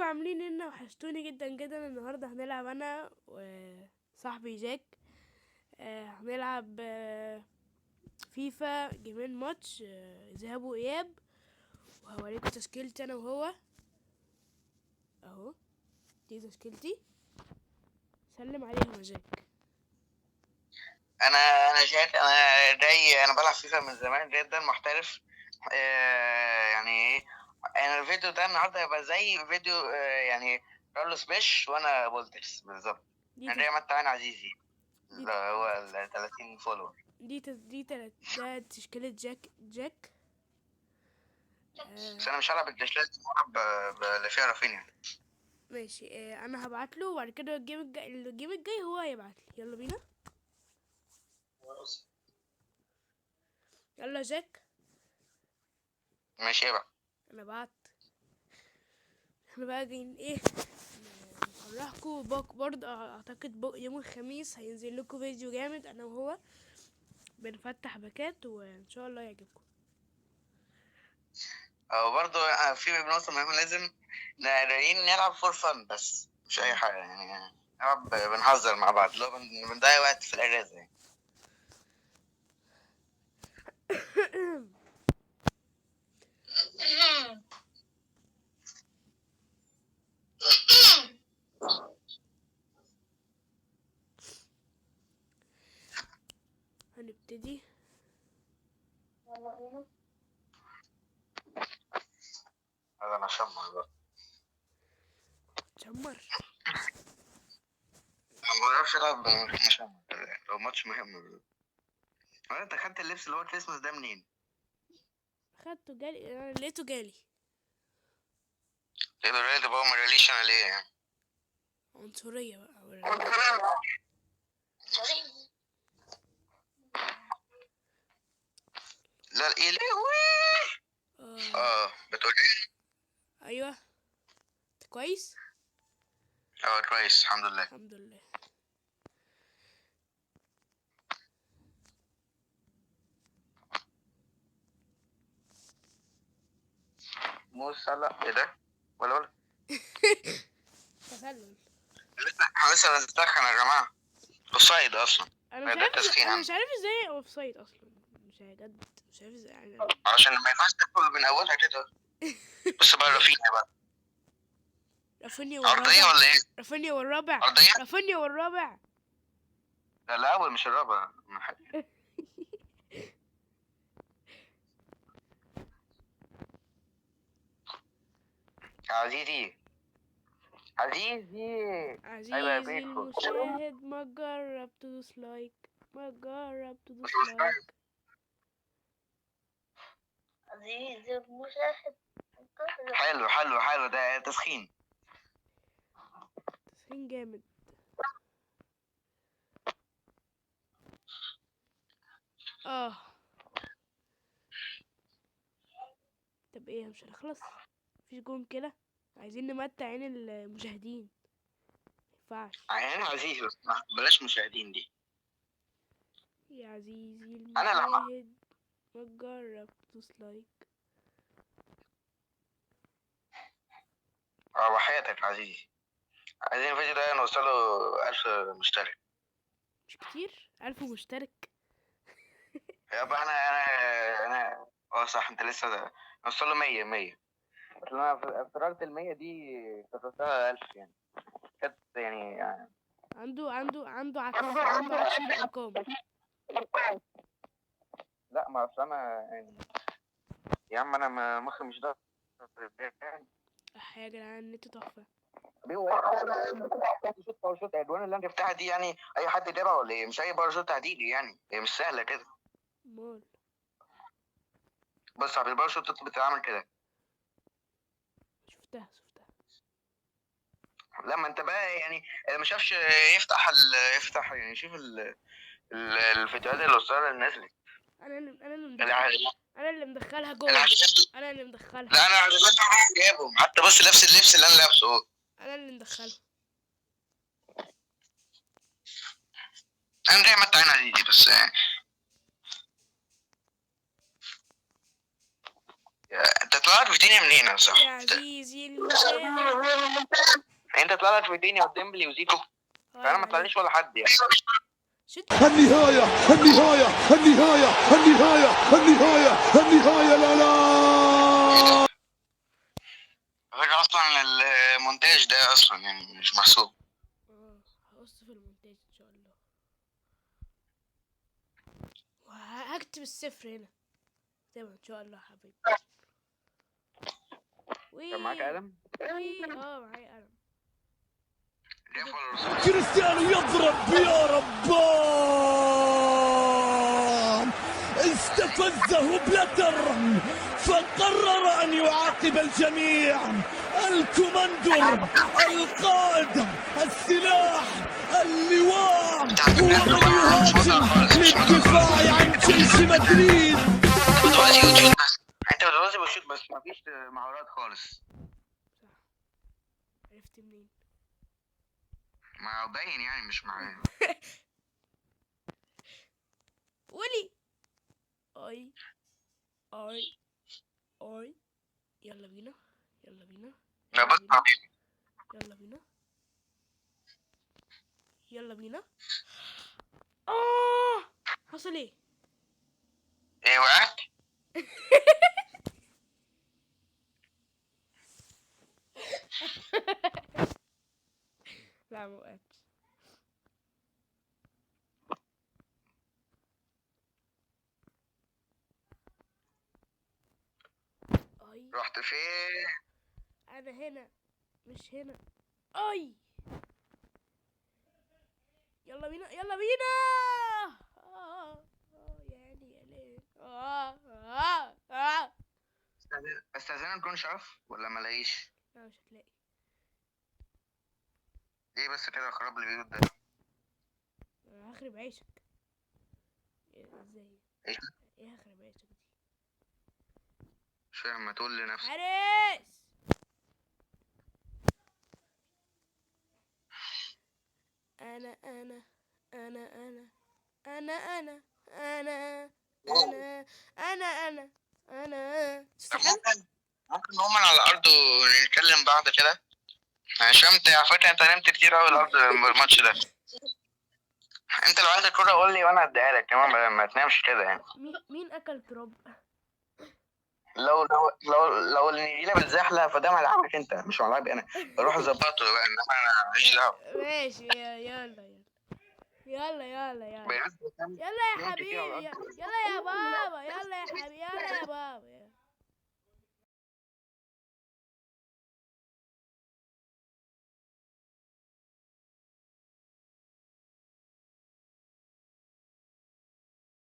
عاملين إيه؟ وحشتوني جدا جدا. النهارده هنلعب انا وصاحبي جاك. هنلعب فيفا جيمين ماتش، ذهاب واياب. وهوريكم تشكيلتي انا وهو اهو. دي تشكيلتي. سلم عليهم يا جاك. انا انا بلعب فيفا من زمان جدا، محترف. يعني ايه؟ انا الفيديو ده النهارده هيبقى زي فيديو يعني كارلوس بيش وانا بولترز بالظبط. دي انا تش... دايما تابعين عزيزي دي اللي هو ال 30 فولور. ده تشكيلة جاك. بس انا مش هلعب الدشلات، هلعب اللي فيها رافينيا. ماشي. انا هبعت له، وبعد كده الجيم الجاي هو هيبعت لي. يلا بينا. يلا جاك. ماشي بقى. انا بعت. احنا بقى جايين ايه؟ نفرحكم برضه. اعتقد يوم الخميس هينزل لكم فيديو جامد انا وهو بنفتح باكات، وان شاء الله يعجبكم. او برضه في نقطة مهمة، لازم نلعب فور فن بس مش اي حاجة، يعني نلعب بنهزر مع بعض، لو بنضيع وقت في الاجازة يعني. هنبتدي. هذا انا شمع بقى. شمر. ما بعرفش العب مشمع لو ماتش مهم. هو انت خدت اللبس اللي هو كريسماس ده منين؟ خدته جالي، انا لقيته جالي. تقدر رياضي بقى، ما ريليش انا ليه يعني. عنصرية بقى لا ايه ليه؟ بتقول ايه؟ ايوه. انت كويس. كويس الحمد لله. الحمد لله. موسى لا ايه ده؟ ولا تسلل. احنا لسه بنسخن يا جماعة. اوفسايد اصلا. انا مش ده عارف التسخين انا عندي. مش عارف ازاي اوف سايد اصلا. مش بجد. مش عارف ازاي يعني. عشان ما ينفعش تدخل من اولها كده. بص بقى رافينيا بقى. رافينيا ارضية والرابع. ولا ايه؟ رافينيا والرابع. ارضية؟ رافينيا والرابع. لا الاول مش الرابع. عزيزي عزيزي. ايوه يا عزيزي بيتفول. المشاهد، ما تجرب تدوس لايك. ما تجرب تدوس لايك. عزيزي المشاهد. حلو حلو حلو، ده تسخين. تسخين جامد. اه. طب ايه، مش هنخلص؟ مفيش جون كده. عايزين نمتع عين المشاهدين. مينفعش. يعني عزيزي بس بلاش مشاهدين دي. يا عزيزي انا لما المشاهد، ما تجرب تدوس لايك. وحياتك عزيزي، عايزين الفيديو ده نوصله 1000 مشترك. مش كتير 1000 مشترك. يبقى انا صح، انت لسه نوصله 100. بس انا افتكرت ال 100 دي كتبتها 1000 يعني. كانت يعني عنده عكس في الارقام. لا ما اصل انا يعني، يا عم انا مخي مش ده. يا جدعان النت تحفه. شوت باراشوت الادوان اللي انا جبتها دي، يعني اي حد يجيبها ولا ايه؟ مش اي باراشوت هتيجي يعني، هي مش سهله كده. مول. بص على الباراشوت بتتعمل كده. شفتها. لما انت بقى يعني اللي ما شافش يفتح يعني يشوف الفيديوهات القصيره اللي نزلت. انا اللي مدخلها جوه. العدسات. انا اللي مدخلها. لا انا العدسات جايبهم، حتى بص نفس اللبس اللي انا لابسه اهو. انا اللي مدخلها. انا دايما تعين عزيزي، بس. انت طلعت فيتينيا منين يا صاحبي؟ يا عزيزي المشاهد. انت طلعت فيتينيا وديمبلي وزيكو، فانا ما طلعليش ولا حد يعني. النهاية النهاية النهاية النهاية النهاية النهاية لا لا. الفكرة اصلا المونتاج ده اصلا يعني مش محسوب. هقص في المونتاج ان شاء الله، وهكتب الصفر هنا تمام ان شاء الله حبيبي. كان معاك قلم؟ معايا قلم. كريستيانو يضرب يا ربان، استفزه بلاتر فقرر أن يعاقب الجميع. الكوماندر، القائد، السلاح، اللواء، هو من يهاجم للدفاع عن جيش مدريد. بتوازي وتشوت بس، انت بتوازي وتشوت بس مفيش مهارات خالص. صح، عرفت منين؟ ما باين يعني مش معايا. قولي اي اي اي. يلا بينا يلا بينا لا بس يلا بينا يلا بينا. حصل ايه؟ ايه وقعت؟ لا ما وقعتش. اي رحت فين؟ انا هنا مش هنا. اي يلا بينا يلا بينا. يعني يا ليه. استاذنك تكون شرف ولا ملاقيش؟ لا مش هتلاقي. ايه بس كده خراب البيوت ده. هخرب عيشك. ازاي؟ ايه؟ ايه هخرب عيشك دي؟ مش فاهم، ما تقول لنفسك. حارس. انا انا انا انا انا انا انا انا انا انا انا طب تستحمل؟ ممكن نقوم من على الارض ونتكلم بعض كده، عشان انت على فكره انت نمت كتير قوي الارض الماتش ده. انت لو عايز الكوره قول لي وانا اديها لك كمان، ما تنامش كده يعني. مين اكل تراب؟ لو النجيله بتزحلق فده ملعبك انت مش ملعبي انا، بروح اظبطه بقى، انما انا ماليش دعوه. ماشي يلا يلا يلا يلا بجد يلا يا نمت كتير على حبيبي الارض. يلا يا بابا يلا يا حبيبي يلا يا بابا.